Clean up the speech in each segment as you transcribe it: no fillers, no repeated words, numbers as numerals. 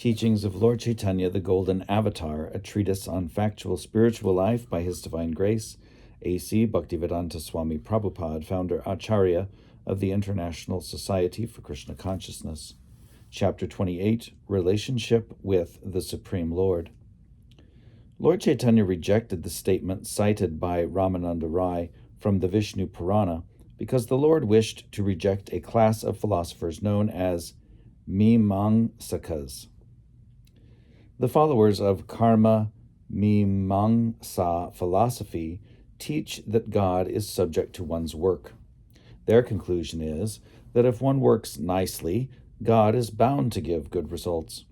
Teachings of Lord Caitanya, the Golden Avatar, a treatise on factual spiritual life by His Divine Grace, A.C. Bhaktivedanta Swami Prabhupada, founder Acharya of the International Society for Krishna Consciousness. Chapter 28, Relationship with the Supreme Lord. Lord Caitanya rejected the statement cited by Ramananda Rai from the Vishnu Purana because the Lord wished to reject a class of philosophers known as Mimamsakas. The followers of Karma Mimamsa philosophy teach that God is subject to one's work. Their conclusion is that if one works nicely, God is bound to give good results.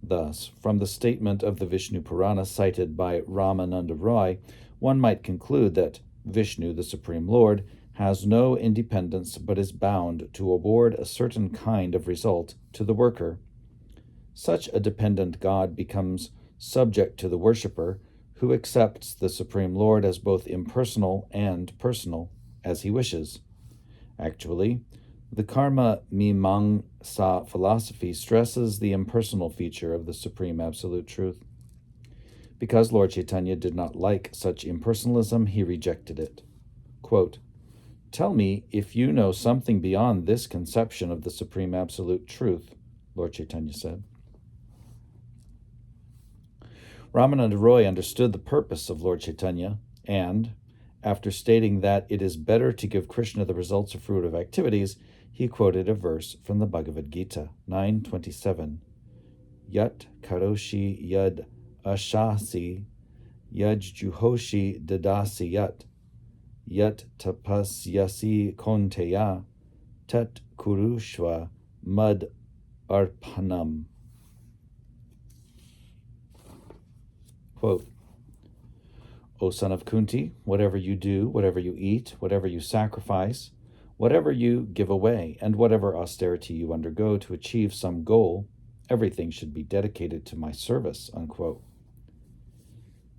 Thus, from the statement of the Vishnu Purana cited by Ramananda Rai, one might conclude that Vishnu, the Supreme Lord, has no independence but is bound to award a certain kind of result to the worker. Such a dependent God becomes subject to the worshipper, who accepts the Supreme Lord as both impersonal and personal, as he wishes. Actually, the Karma Mimamsa philosophy stresses the impersonal feature of the Supreme Absolute Truth. Because Lord Caitanya did not like such impersonalism, he rejected it. Quote, "Tell me if you know something beyond this conception of the Supreme Absolute Truth," Lord Caitanya said. Ramananda Roy understood the purpose of Lord Caitanya, and, after stating that it is better to give Krishna the results of fruitive activities, he quoted a verse from the Bhagavad Gita, 9:27. Yat karoshi yad ashasi, yad juhoshi dadasi yat tapasyasi konteya, tat kurushva mad arpanam. Quote, "O son of Kunti, whatever you do, whatever you eat, whatever you sacrifice, whatever you give away, and whatever austerity you undergo to achieve some goal, everything should be dedicated to my service," unquote.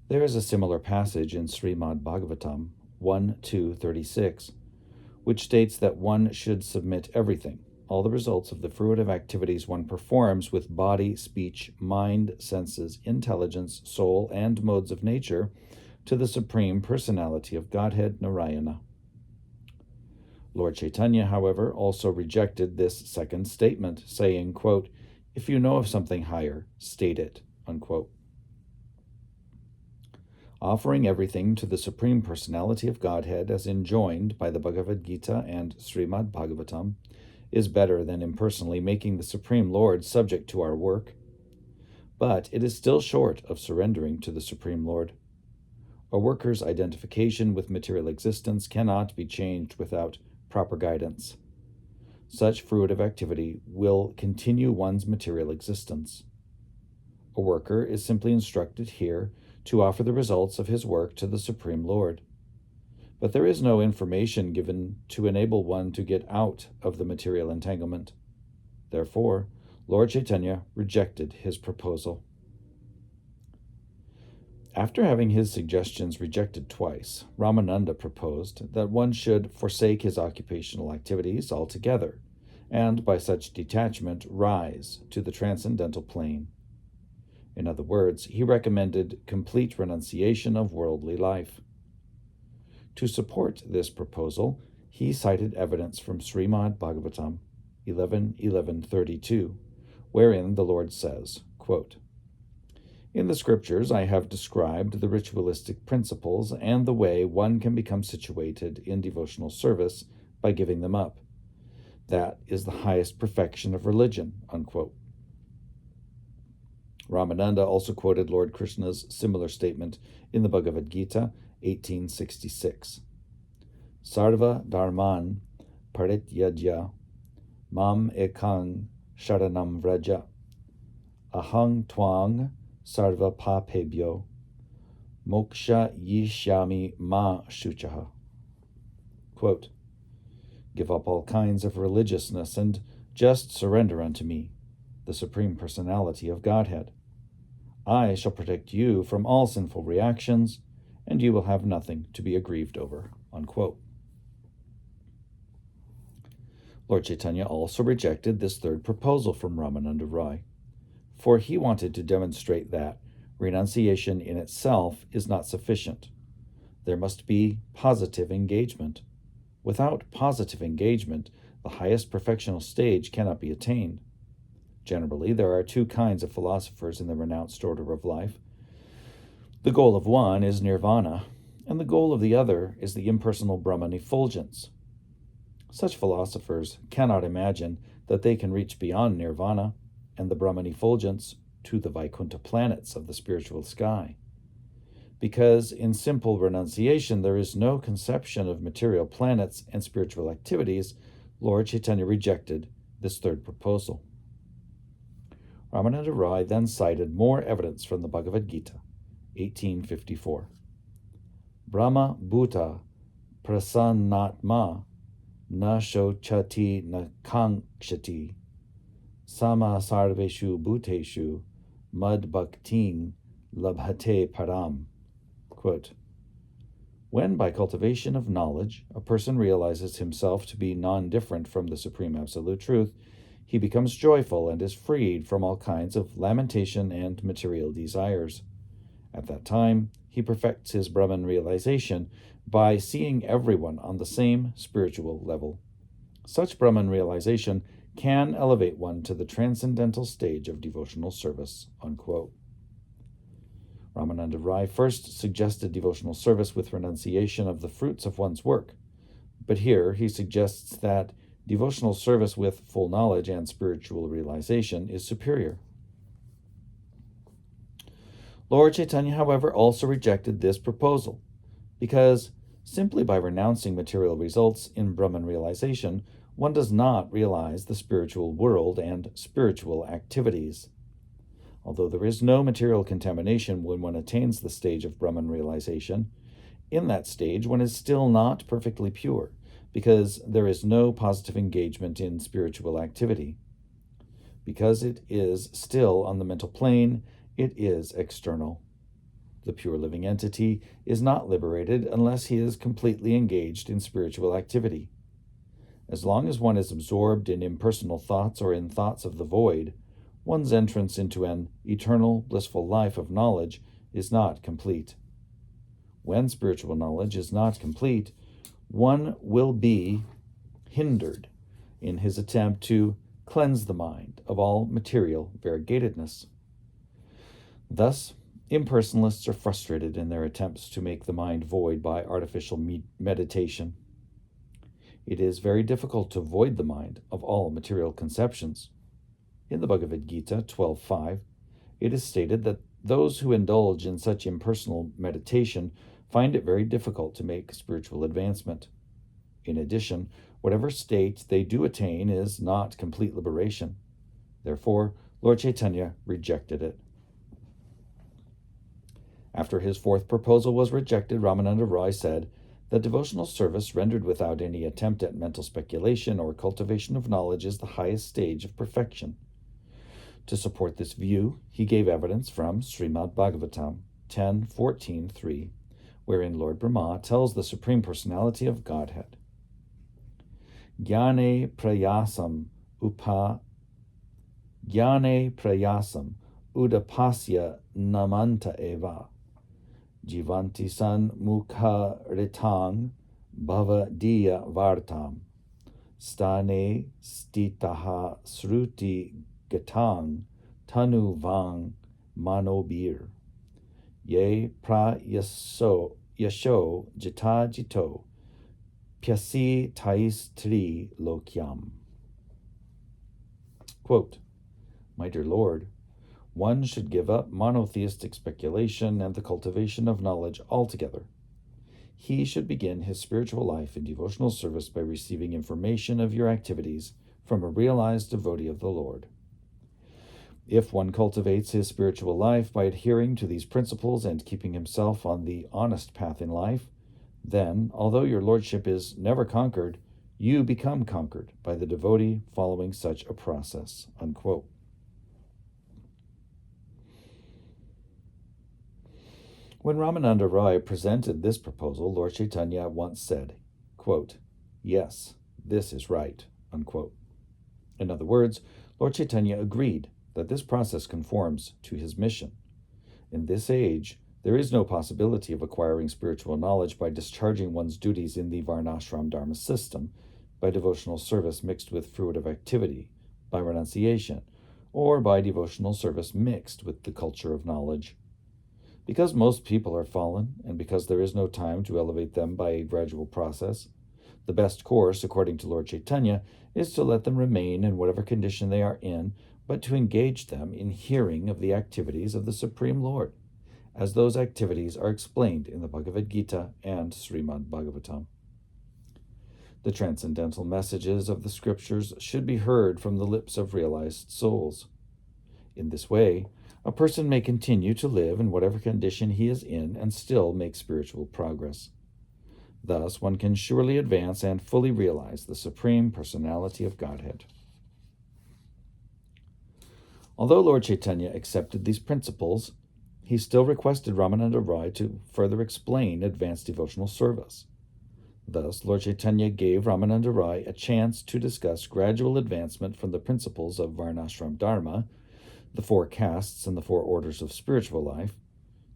There is a similar passage in Srimad Bhagavatam 1:236, which states that one should submit everything, all the results of the fruitive activities one performs with body, speech, mind, senses, intelligence, soul, and modes of nature, to the Supreme Personality of Godhead, Narayana. Lord Caitanya, however, also rejected this second statement, saying, quote, "If you know of something higher, state it," unquote. Offering everything to the Supreme Personality of Godhead, as enjoined by the Bhagavad Gita and Srimad Bhagavatam, is better than impersonally making the Supreme Lord subject to our work. But it is still short of surrendering to the Supreme Lord. A worker's identification with material existence cannot be changed without proper guidance. Such fruitive activity will continue one's material existence. A worker is simply instructed here to offer the results of his work to the Supreme Lord. But there is no information given to enable one to get out of the material entanglement. Therefore, Lord Caitanya rejected his proposal. After having his suggestions rejected twice, Ramananda proposed that one should forsake his occupational activities altogether, and by such detachment rise to the transcendental plane. In other words, he recommended complete renunciation of worldly life. To support this proposal, he cited evidence from Srimad Bhagavatam 11:1132, wherein the Lord says, quote, "In the scriptures I have described the ritualistic principles and the way one can become situated in devotional service by giving them up. That is the highest perfection of religion," unquote. Ramananda also quoted Lord Krishna's similar statement in the Bhagavad Gita 18:66. Sarva dharman parityajya mam ekang sharanam vraja ahang twang sarva papebhyo moksha yishyami ma shuchaha. Quote, "Give up all kinds of religiousness and just surrender unto me, the Supreme Personality of Godhead. I shall protect you from all sinful reactions, and you will have nothing to be aggrieved over," unquote. Lord Caitanya also rejected this third proposal from Ramananda Rai. for he wanted to demonstrate that renunciation in itself is not sufficient. There must be positive engagement. Without positive engagement, the highest perfectional stage cannot be attained. Generally, there are two kinds of philosophers in the renounced order of life. The goal of one is nirvana, and the goal of the other is the impersonal Brahman effulgence. Such philosophers cannot imagine that they can reach beyond nirvana and the Brahman effulgence to the Vaikuntha planets of the spiritual sky. Because in simple renunciation there is no conception of material planets and spiritual activities, Lord Caitanya rejected this third proposal. Ramananda Roy then cited more evidence from the Bhagavad Gita, 1854. Brahma Bhuta Prasannatma Na Shochati Na Kankshati Sama Sarveshu Bhuteshu Mad Bhaktin Labhate Param. Quote, when by cultivation of knowledge a person realizes himself to be non-different from the Supreme Absolute Truth, he becomes joyful and is freed from all kinds of lamentation and material desires. At that time, he perfects his Brahman realization by seeing everyone on the same spiritual level. Such Brahman realization can elevate one to the transcendental stage of devotional service. Unquote. Ramananda Rai first suggested devotional service with renunciation of the fruits of one's work, but here he suggests that devotional service with full knowledge and spiritual realization is superior. Lord Caitanya, however, also rejected this proposal, because simply by renouncing material results in Brahman realization, one does not realize the spiritual world and spiritual activities. Although there is no material contamination when one attains the stage of Brahman realization, in that stage one is still not perfectly pure, because there is no positive engagement in spiritual activity. Because it is still on the mental plane, it is external. The pure living entity is not liberated unless he is completely engaged in spiritual activity. As long as one is absorbed in impersonal thoughts or in thoughts of the void, one's entrance into an eternal, blissful life of knowledge is not complete. When spiritual knowledge is not complete, one will be hindered in his attempt to cleanse the mind of all material variegatedness. Thus, impersonalists are frustrated in their attempts to make the mind void by artificial meditation. It is very difficult to void the mind of all material conceptions. In the Bhagavad Gita 12.5, it is stated that those who indulge in such impersonal meditation find it very difficult to make spiritual advancement. In addition, whatever state they do attain is not complete liberation. Therefore, Lord Caitanya rejected it. After his fourth proposal was rejected, Ramananda Roy said that devotional service rendered without any attempt at mental speculation or cultivation of knowledge is the highest stage of perfection. To support this view, he gave evidence from Srimad Bhagavatam 10.14.3, wherein Lord Brahma tells the Supreme Personality of Godhead, Jnane prayasam udapasya namanta eva, jivanti san mukha ritang bhava diya vartam, stane stitaha sruti gatang tanu vang manobir, ye yasho jita jito pyasi tais tri lokyam. Quote, my dear Lord, one should give up monotheistic speculation and the cultivation of knowledge altogether. He should begin his spiritual life in devotional service by receiving information of your activities from a realized devotee of the Lord. If one cultivates his spiritual life by adhering to these principles and keeping himself on the honest path in life, then, although your lordship is never conquered, you become conquered by the devotee following such a process. Unquote. When Ramananda Roy presented this proposal, Lord Caitanya once said, quote, yes, this is right. Unquote. In other words, Lord Caitanya agreed that this process conforms to his mission. In this age, there is no possibility of acquiring spiritual knowledge by discharging one's duties in the Varnashram Dharma system, by devotional service mixed with fruitive activity, by renunciation, or by devotional service mixed with the culture of knowledge. Because most people are fallen, and because there is no time to elevate them by a gradual process, the best course, according to Lord Caitanya, is to let them remain in whatever condition they are in, but to engage them in hearing of the activities of the Supreme Lord, as those activities are explained in the Bhagavad Gita and Srimad Bhagavatam. The transcendental messages of the scriptures should be heard from the lips of realized souls. In this way, a person may continue to live in whatever condition he is in and still make spiritual progress. Thus, one can surely advance and fully realize the Supreme Personality of Godhead. Although Lord Caitanya accepted these principles, he still requested Ramananda Roy to further explain advanced devotional service. Thus, Lord Caitanya gave Ramananda Roy a chance to discuss gradual advancement from the principles of Varnashram Dharma, the 4 castes and the 4 orders of spiritual life,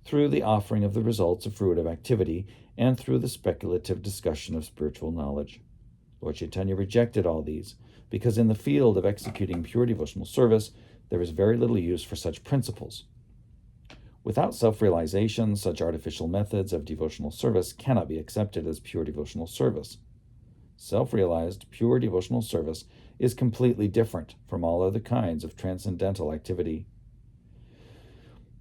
through the offering of the results of fruitive activity, and through the speculative discussion of spiritual knowledge. Lord Caitanya rejected all these, because in the field of executing pure devotional service, there is very little use for such principles. Without self-realization, such artificial methods of devotional service cannot be accepted as pure devotional service. Self-realized, pure devotional service is completely different from all other kinds of transcendental activity.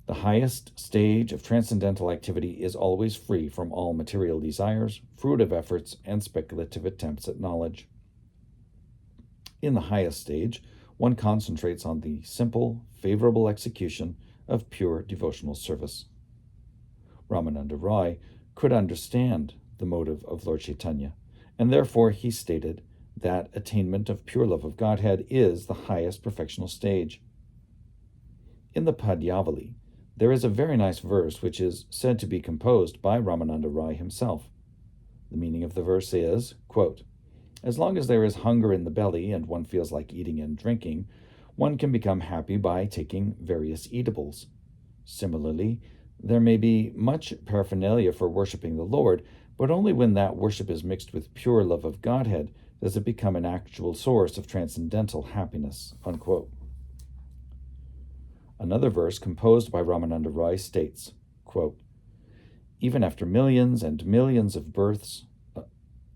The highest stage of transcendental activity is always free from all material desires, fruitive efforts, and speculative attempts at knowledge. In the highest stage, one concentrates on the simple, favorable execution of pure devotional service. Ramananda Roy could understand the motive of Lord Caitanya, and therefore he stated that attainment of pure love of Godhead is the highest perfectional stage. In the Padyavali, there is a very nice verse which is said to be composed by Ramananda Roy himself. The meaning of the verse is, quote, "As long as there is hunger in the belly and one feels like eating and drinking, one can become happy by taking various eatables. Similarly, there may be much paraphernalia for worshiping the Lord, but only when that worship is mixed with pure love of Godhead does it become an actual source of transcendental happiness." Unquote. Another verse composed by Ramananda Roy states, quote, "Even after millions and millions of births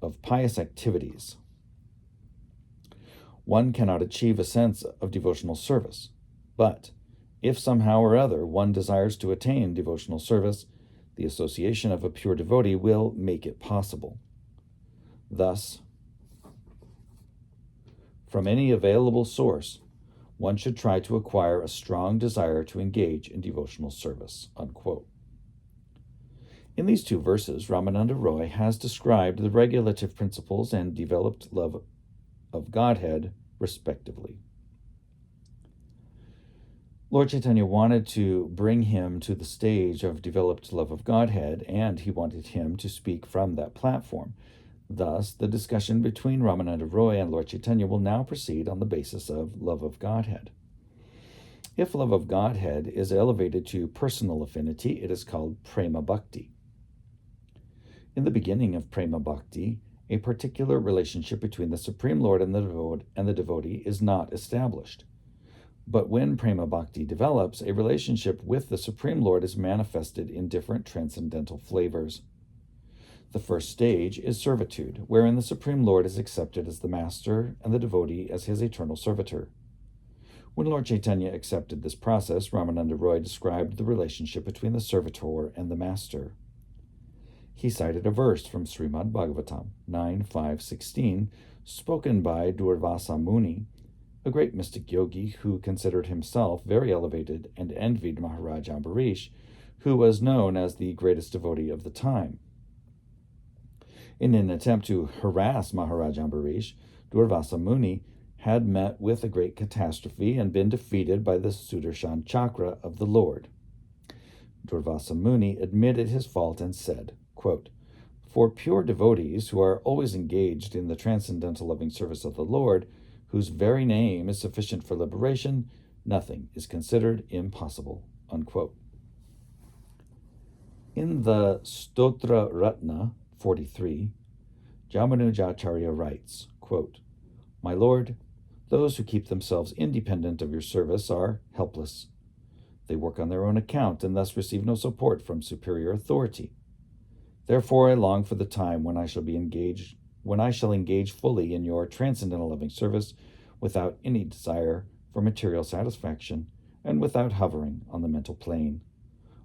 of pious activities, one cannot achieve a sense of devotional service. But if somehow or other one desires to attain devotional service, the association of a pure devotee will make it possible. Thus, from any available source, one should try to acquire a strong desire to engage in devotional service." Unquote. In these 2 verses, Ramananda Roy has described the regulative principles and developed love of Godhead, respectively. Lord Caitanya wanted to bring him to the stage of developed love of Godhead, and he wanted him to speak from that platform. Thus, the discussion between Ramananda Roy and Lord Caitanya will now proceed on the basis of love of Godhead. If love of Godhead is elevated to personal affinity, it is called prema bhakti. In the beginning of prema bhakti, a particular relationship between the Supreme Lord and the devotee is not established. But when prema bhakti develops, a relationship with the Supreme Lord is manifested in different transcendental flavors. The first stage is servitude, wherein the Supreme Lord is accepted as the master and the devotee as his eternal servitor. When Lord Caitanya accepted this process, Ramananda Roy described the relationship between the servitor and the master. He cited a verse from Srimad Bhagavatam 9.5.16, spoken by Durvasa Muni, a great mystic yogi who considered himself very elevated and envied Maharaj Ambarish, who was known as the greatest devotee of the time. In an attempt to harass Maharaj Ambarish, Durvasa Muni had met with a great catastrophe and been defeated by the Sudarshan Chakra of the Lord. Durvasa Muni admitted his fault and said, quote, "For pure devotees who are always engaged in the transcendental loving service of the Lord, whose very name is sufficient for liberation, Nothing is considered impossible." Unquote. In the Stotra Ratna 43, Jamanujacharya writes, quote, "My Lord, those who keep themselves independent of your service are helpless. They work on their own account and thus receive no support from superior authority. Therefore I long for the time when I shall engage fully in your transcendental loving service without any desire for material satisfaction and without hovering on the mental plane.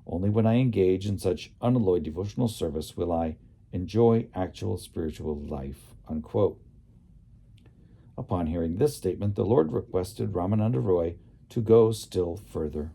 Only when I engage in such unalloyed devotional service will I enjoy actual spiritual life." Unquote. Upon hearing this statement, the Lord requested Ramananda Roy to go still further.